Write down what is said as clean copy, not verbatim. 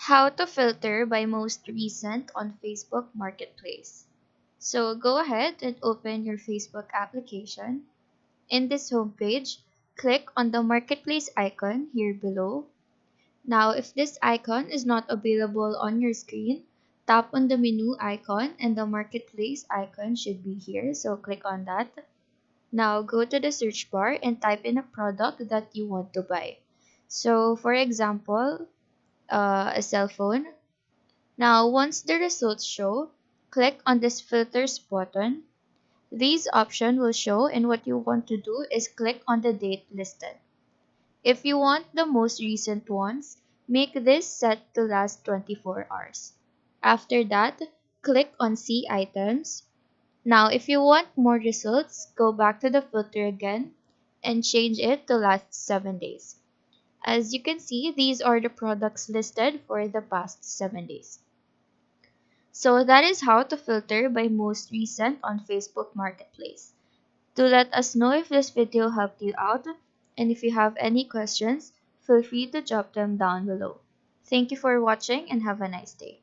How to filter by most recent on Facebook Marketplace. So go ahead and open your Facebook application. In this homepage, click on the Marketplace icon here below. Now, if this icon is not available on your screen, tap on the menu icon and the Marketplace icon should be here. So click on that. Now go to the search bar and type in a product that you want to buy. So for example, a cell phone. Now once the results show, click on this filters button. These options will show, and what you want to do is click on the date listed. If you want the most recent ones, make this set to last 24 hours. After that, click on see items. Now, if you want more results, go back to the filter again and change it to last 7 days. As you can see, these are the products listed for the past 7 days. So that is how to filter by most recent on Facebook Marketplace. Do let us know if this video helped you out, and if you have any questions, feel free to drop them down below. Thank you for watching and have a nice day.